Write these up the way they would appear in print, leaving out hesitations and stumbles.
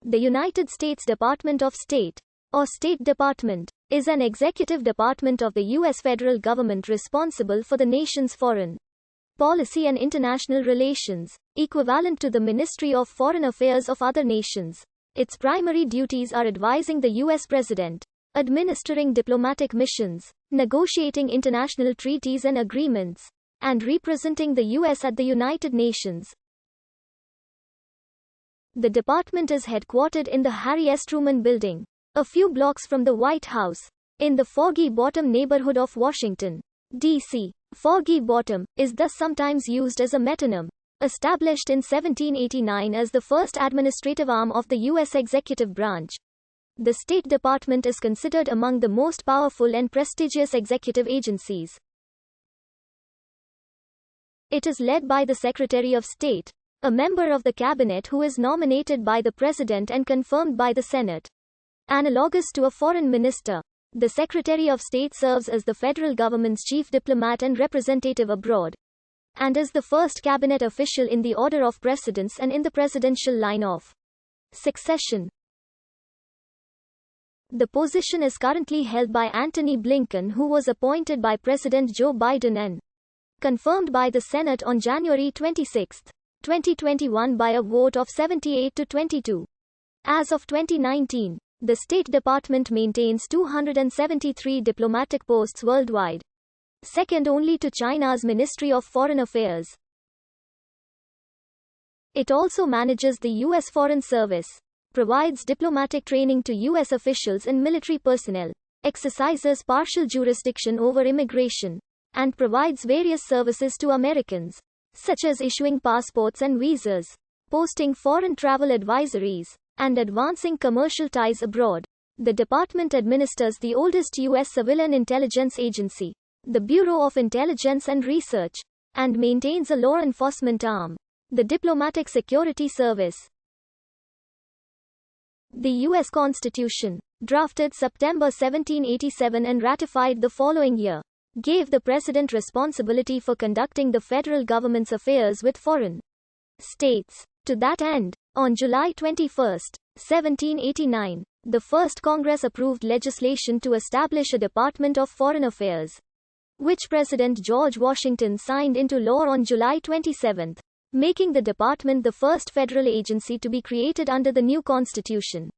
The United States Department of State, or State Department, is an executive department of the U.S. federal government responsible for the nation's foreign policy and international relations, equivalent to the Ministry of Foreign Affairs of other nations. Its primary duties are advising the U.S. President, administering diplomatic missions, negotiating international treaties and agreements, and representing the U.S. at the United Nations. The department is headquartered in the Harry S. Truman Building, a few blocks from the White House, in the Foggy Bottom neighborhood of Washington, D.C. Foggy Bottom is thus sometimes used as a metonym. Established in 1789 as the first administrative arm of the U.S. executive branch, the State Department is considered among the most powerful and prestigious executive agencies. It is led by the Secretary of State, a member of the cabinet who is nominated by the President and confirmed by the Senate. Analogous to a foreign minister, the Secretary of State serves as the federal government's chief diplomat and representative abroad, and is the first cabinet official in the order of precedence and in the presidential line of succession. The position is currently held by Antony Blinken, who was appointed by President Joe Biden and confirmed by the Senate on January 26, 2021 by a vote of 78 to 22. As of 2019, the State Department maintains 273 diplomatic posts worldwide, second only to China's Ministry of Foreign Affairs. It also manages the U.S. Foreign Service, provides diplomatic training to U.S. officials and military personnel, exercises partial jurisdiction over immigration, and provides various services to Americans, such as issuing passports and visas, posting foreign travel advisories, and advancing commercial ties abroad. The department administers the oldest U.S. civilian intelligence agency, the Bureau of Intelligence and Research, and maintains a law enforcement arm, the Diplomatic Security Service. The U.S. Constitution, drafted September 1787 and ratified the following year, gave the President responsibility for conducting the federal government's affairs with foreign states. To that end, on July 21, 1789, the first Congress approved legislation to establish a Department of Foreign Affairs, which President George Washington signed into law on July 27, making the department the first federal agency to be created under the new Constitution.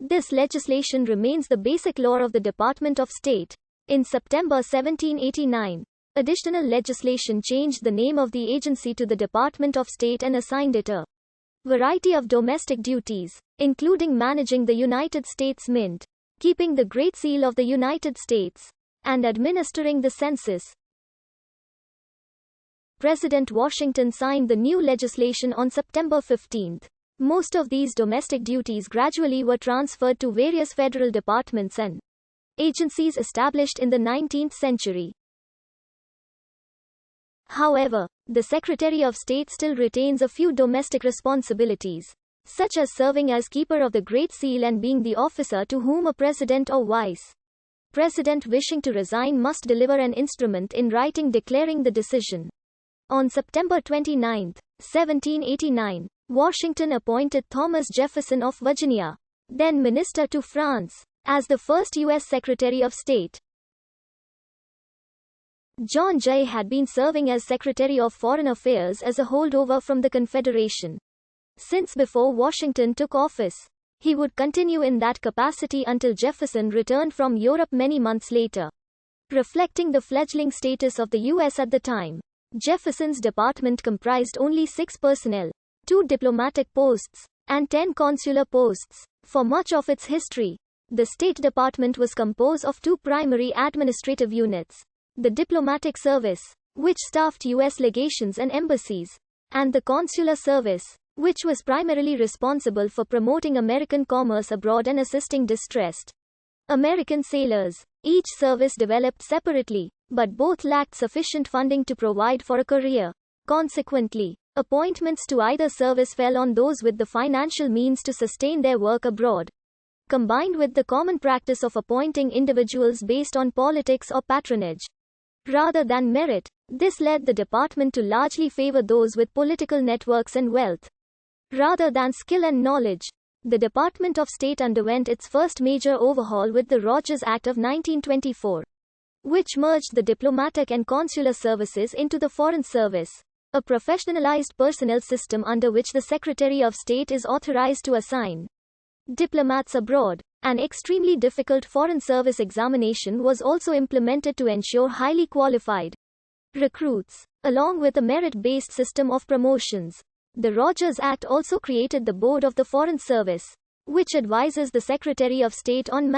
This legislation remains the basic law of the Department of State. In September 1789, additional legislation changed the name of the agency to the Department of State and assigned it a variety of domestic duties, including managing the United States Mint, keeping the Great Seal of the United States, and administering the census. President Washington signed the new legislation on September 15. Most of these domestic duties gradually were transferred to various federal departments and agencies established in the 19th century. However, the Secretary of State still retains a few domestic responsibilities, such as serving as keeper of the Great Seal and being the officer to whom a president or vice president wishing to resign must deliver an instrument in writing declaring the decision. On September 29, 1789, Washington appointed Thomas Jefferson of Virginia, then minister to France, as the first U.S. Secretary of State. John Jay had been serving as Secretary of Foreign Affairs as a holdover from the Confederation. Since before Washington took office, he would continue in that capacity until Jefferson returned from Europe many months later. Reflecting the fledgling status of the U.S. at the time, Jefferson's department comprised only 6 personnel, 2 diplomatic posts, and 10 consular posts. For much of its history, the State Department was composed of 2 primary administrative units: the Diplomatic Service, which staffed U.S. legations and embassies, and the Consular Service, which was primarily responsible for promoting American commerce abroad and assisting distressed American sailors. Each service developed separately, but both lacked sufficient funding to provide for a career. Consequently, appointments to either service fell on those with the financial means to sustain their work abroad. Combined with the common practice of appointing individuals based on politics or patronage, rather than merit, this led the department to largely favor those with political networks and wealth. rather than skill and knowledge. The Department of State underwent its first major overhaul with the Rogers Act of 1924, which merged the diplomatic and consular services into the Foreign Service, a professionalized personnel system under which the Secretary of State is authorized to assign diplomats abroad. An extremely difficult Foreign Service examination was also implemented to ensure highly qualified recruits, along with a merit-based system of promotions. The Rogers Act also created the Board of the Foreign Service, which advises the Secretary of State on